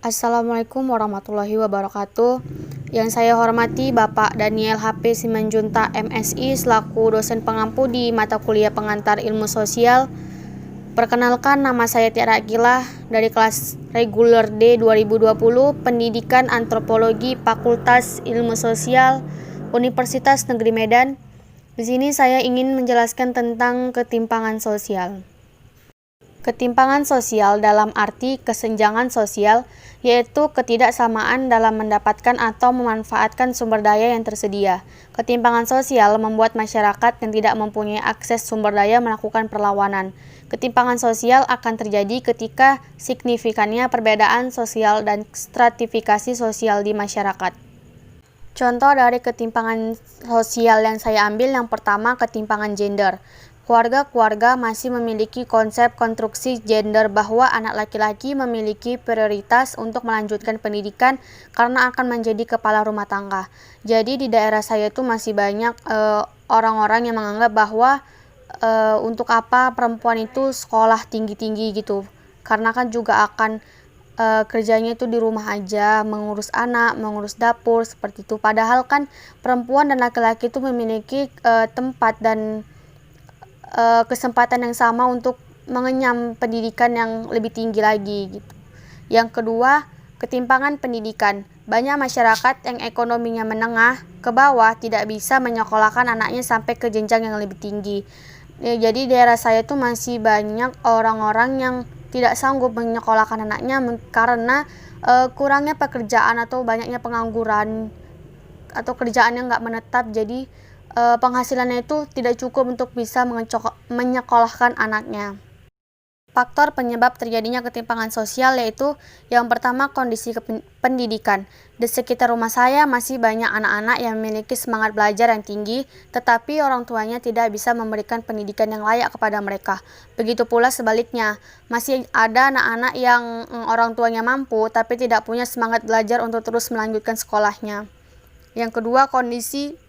Assalamualaikum warahmatullahi wabarakatuh. Yang saya hormati Bapak Daniel HP Simanjuntak MSI selaku dosen pengampu di mata kuliah pengantar ilmu sosial. Perkenalkan, nama saya Tiara Akilah dari kelas reguler D 2020 Pendidikan Antropologi Fakultas Ilmu Sosial Universitas Negeri Medan. Di sini saya ingin menjelaskan tentang ketimpangan sosial. Ketimpangan sosial dalam arti kesenjangan sosial, yaitu ketidaksamaan dalam mendapatkan atau memanfaatkan sumber daya yang tersedia. Ketimpangan sosial membuat masyarakat yang tidak mempunyai akses sumber daya melakukan perlawanan. Ketimpangan sosial akan terjadi ketika signifikannya perbedaan sosial dan stratifikasi sosial di masyarakat. Contoh dari ketimpangan sosial yang saya ambil, yang pertama ketimpangan gender. Keluarga-keluarga masih memiliki konsep konstruksi gender bahwa anak laki-laki memiliki prioritas untuk melanjutkan pendidikan karena akan menjadi kepala rumah tangga. Jadi di daerah saya itu masih banyak orang-orang yang menganggap bahwa untuk apa perempuan itu sekolah tinggi-tinggi gitu. Karena kan juga akan kerjanya itu di rumah aja, mengurus anak, mengurus dapur, seperti itu. Padahal kan perempuan dan laki-laki itu memiliki tempat dan kesempatan yang sama untuk mengenyam pendidikan yang lebih tinggi lagi gitu. Yang kedua, ketimpangan pendidikan. Banyak masyarakat yang ekonominya menengah ke bawah tidak bisa menyekolahkan anaknya sampai ke jenjang yang lebih tinggi. Jadi daerah saya tuh masih banyak orang-orang yang tidak sanggup menyekolahkan anaknya karena kurangnya pekerjaan atau banyaknya pengangguran atau kerjaan yang nggak menetap. Jadi penghasilannya itu tidak cukup untuk bisa menyekolahkan anaknya. Faktor penyebab terjadinya ketimpangan sosial yaitu yang pertama kondisi pendidikan. Di sekitar rumah saya masih banyak anak-anak yang memiliki semangat belajar yang tinggi, tetapi orang tuanya tidak bisa memberikan pendidikan yang layak kepada mereka. Begitu pula sebaliknya, masih ada anak-anak yang orang tuanya mampu tapi tidak punya semangat belajar untuk terus melanjutkan sekolahnya. Yang kedua, kondisi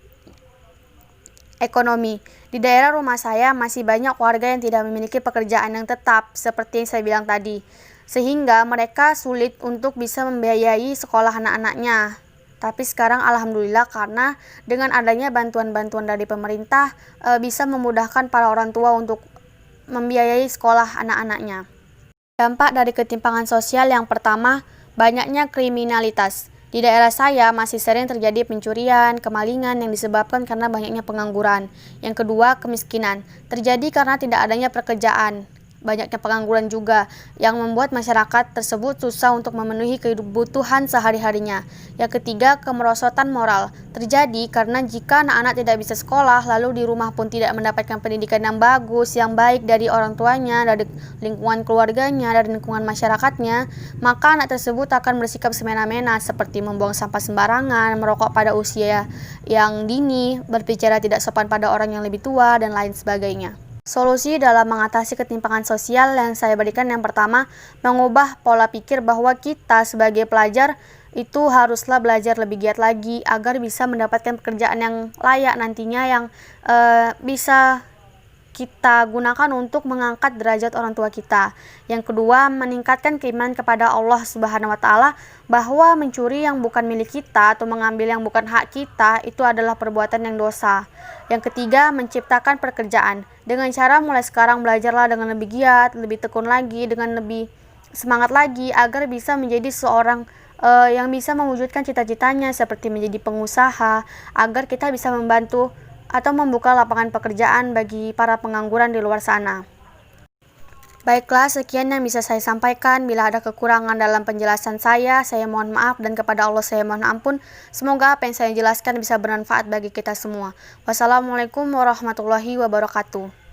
ekonomi. Di daerah rumah saya masih banyak warga yang tidak memiliki pekerjaan yang tetap seperti yang saya bilang tadi, sehingga mereka sulit untuk bisa membiayai sekolah anak-anaknya. Tapi sekarang alhamdulillah karena dengan adanya bantuan-bantuan dari pemerintah bisa memudahkan para orang tua untuk membiayai sekolah anak-anaknya. Dampak dari ketimpangan sosial yang pertama, banyaknya kriminalitas. Di daerah saya masih sering terjadi pencurian, kemalingan yang disebabkan karena banyaknya pengangguran. Yang kedua, kemiskinan. Terjadi karena tidak adanya pekerjaan. Banyaknya pengangguran juga yang membuat masyarakat tersebut susah untuk memenuhi kebutuhan sehari-harinya. Yang ketiga, kemerosotan moral. Terjadi karena jika anak-anak tidak bisa sekolah, lalu di rumah pun tidak mendapatkan pendidikan yang bagus, yang baik dari orang tuanya, dari lingkungan keluarganya, dari lingkungan masyarakatnya, maka anak tersebut akan bersikap semena-mena seperti membuang sampah sembarangan, merokok pada usia yang dini, berbicara tidak sopan pada orang yang lebih tua, dan lain sebagainya. Solusi dalam mengatasi ketimpangan sosial yang saya berikan yang pertama, mengubah pola pikir bahwa kita sebagai pelajar itu haruslah belajar lebih giat lagi agar bisa mendapatkan pekerjaan yang layak nantinya yang bisa kita gunakan untuk mengangkat derajat orang tua kita. Yang kedua, meningkatkan keimanan kepada Allah Subhanahu wa Ta'ala bahwa mencuri yang bukan milik kita atau mengambil yang bukan hak kita itu adalah perbuatan yang dosa. Yang ketiga, menciptakan pekerjaan. Dengan cara mulai sekarang belajarlah dengan lebih giat, lebih tekun lagi, dengan lebih semangat lagi agar bisa menjadi seorang yang bisa mewujudkan cita-citanya seperti menjadi pengusaha, agar kita bisa membantu atau membuka lapangan pekerjaan bagi para pengangguran di luar sana. Baiklah, sekian yang bisa saya sampaikan. Bila ada kekurangan dalam penjelasan saya mohon maaf, dan kepada Allah saya mohon ampun. Semoga apa yang saya jelaskan bisa bermanfaat bagi kita semua. Wassalamualaikum warahmatullahi wabarakatuh.